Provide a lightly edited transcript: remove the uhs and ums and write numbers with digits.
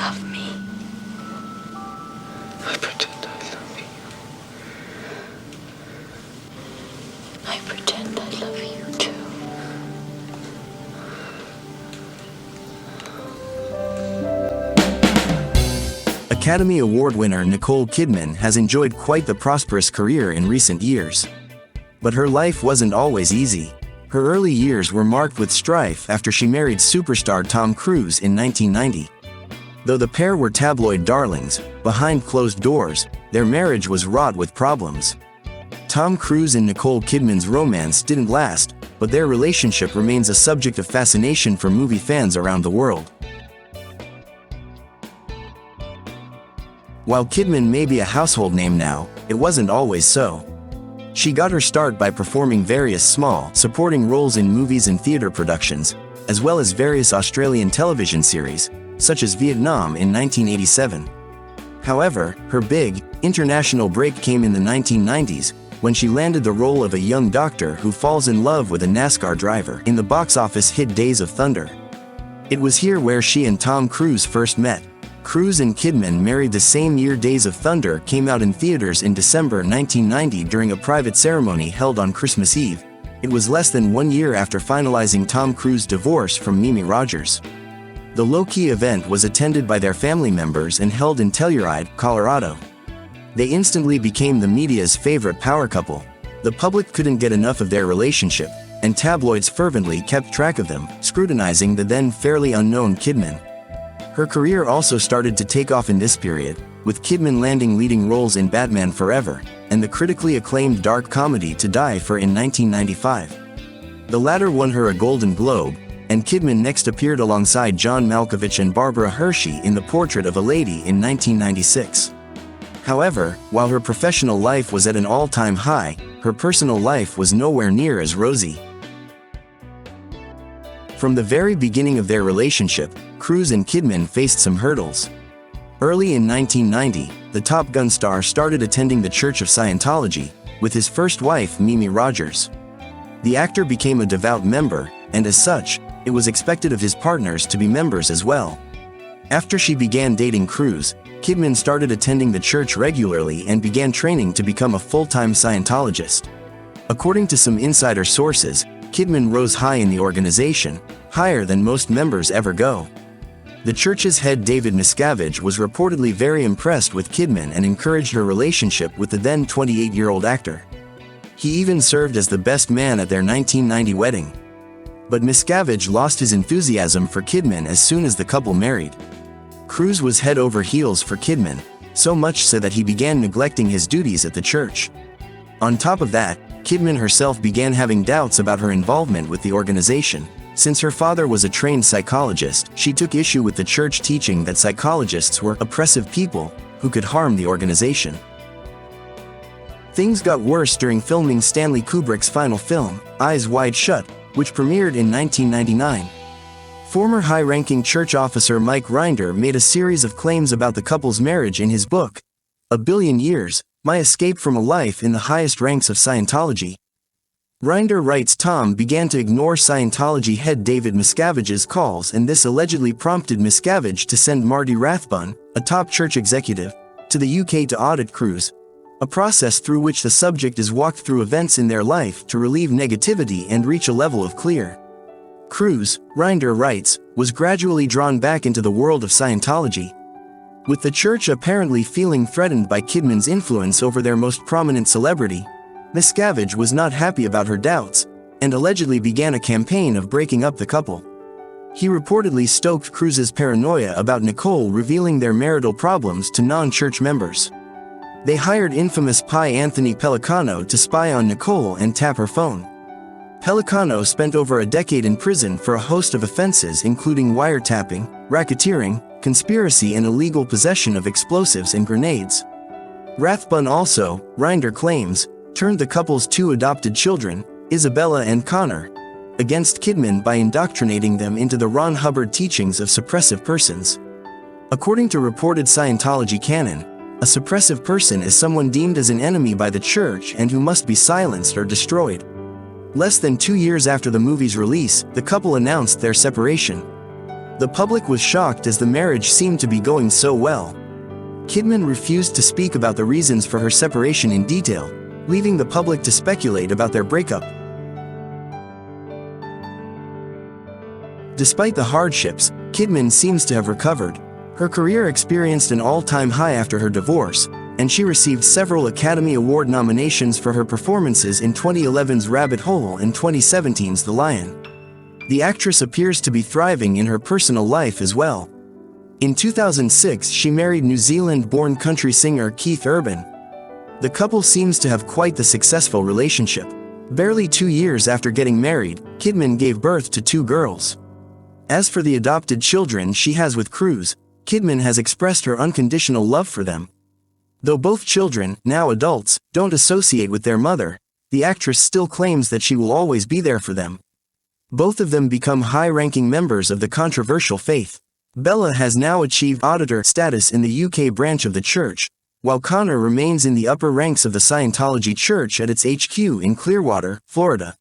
love me. I pretend I love you. I pretend I love you too. Academy Award winner Nicole Kidman has enjoyed quite the prosperous career in recent years. But her life wasn't always easy. Her early years were marked with strife after she married superstar Tom Cruise in 1990. Though the pair were tabloid darlings, behind closed doors, their marriage was wrought with problems. Tom Cruise and Nicole Kidman's romance didn't last, but their relationship remains a subject of fascination for movie fans around the world. While Kidman may be a household name now, it wasn't always so. She got her start by performing various small, supporting roles in movies and theater productions, as well as various Australian television series, such as Vietnam in 1987. However, her big, international break came in the 1990s, when she landed the role of a young doctor who falls in love with a NASCAR driver in the box office hit Days of Thunder. It was here where she and Tom Cruise first met. Cruise and Kidman married the same year Days of Thunder came out in theaters in December 1990 during a private ceremony held on Christmas Eve. It was less than 1 year after finalizing Tom Cruise's divorce from Mimi Rogers. The low-key event was attended by their family members and held in Telluride, Colorado. They instantly became the media's favorite power couple. The public couldn't get enough of their relationship, and tabloids fervently kept track of them, scrutinizing the then fairly unknown Kidman. Her career also started to take off in this period, with Kidman landing leading roles in Batman Forever, and the critically acclaimed dark comedy To Die For in 1995. The latter won her a Golden Globe, and Kidman next appeared alongside John Malkovich and Barbara Hershey in The Portrait of a Lady in 1996. However, while her professional life was at an all-time high, her personal life was nowhere near as rosy. From the very beginning of their relationship, Cruise and Kidman faced some hurdles. Early in 1990, the Top Gun star started attending the Church of Scientology, with his first wife Mimi Rogers. The actor became a devout member, and as such, it was expected of his partners to be members as well. After she began dating Cruise, Kidman started attending the church regularly and began training to become a full-time Scientologist. According to some insider sources, Kidman rose high in the organization, higher than most members ever go. The church's head David Miscavige was reportedly very impressed with Kidman and encouraged her relationship with the then 28-year-old actor. He even served as the best man at their 1990 wedding. But Miscavige lost his enthusiasm for Kidman as soon as the couple married. Cruise was head over heels for Kidman, so much so that he began neglecting his duties at the church. On top of that, Kidman herself began having doubts about her involvement with the organization. Since her father was a trained psychologist, she took issue with the church teaching that psychologists were oppressive people who could harm the organization. Things got worse during filming Stanley Kubrick's final film, Eyes Wide Shut, which premiered in 1999. Former high-ranking church officer Mike Rinder made a series of claims about the couple's marriage in his book, A Billion Years, My Escape from a Life in the Highest Ranks of Scientology. Rinder writes Tom began to ignore Scientology head David Miscavige's calls, and this allegedly prompted Miscavige to send Marty Rathbun, a top church executive, to the UK to audit Cruise, a process through which the subject is walked through events in their life to relieve negativity and reach a level of clear. Cruise, Rinder writes, was gradually drawn back into the world of Scientology, with the church apparently feeling threatened by Kidman's influence over their most prominent celebrity. Miscavige was not happy about her doubts, and allegedly began a campaign of breaking up the couple. He reportedly stoked Cruise's paranoia about Nicole revealing their marital problems to non-church members. They hired infamous Pi Anthony Pellicano to spy on Nicole and tap her phone. Pellicano spent over a decade in prison for a host of offenses including wiretapping, racketeering, conspiracy and illegal possession of explosives and grenades. Rathbun also, Rinder claims, turned the couple's two adopted children, Isabella and Connor, against Kidman by indoctrinating them into the Ron Hubbard teachings of suppressive persons. According to reported Scientology canon, a suppressive person is someone deemed as an enemy by the church and who must be silenced or destroyed. Less than 2 years after the movie's release, the couple announced their separation. The public was shocked as the marriage seemed to be going so well. Kidman refused to speak about the reasons for her separation in detail, leaving the public to speculate about their breakup. Despite the hardships, Kidman seems to have recovered. Her career experienced an all-time high after her divorce, and she received several Academy Award nominations for her performances in 2011's Rabbit Hole and 2017's The Lion. The actress appears to be thriving in her personal life as well. In 2006, she married New Zealand-born country singer Keith Urban. The couple seems to have quite the successful relationship. Barely 2 years after getting married, Kidman gave birth to 2 girls. As for the adopted children she has with Cruz, Kidman has expressed her unconditional love for them. Though both children, now adults, don't associate with their mother, the actress still claims that she will always be there for them. Both of them become high-ranking members of the controversial faith. Bella has now achieved auditor status in the UK branch of the church, while Connor remains in the upper ranks of the Scientology Church at its HQ in Clearwater, Florida.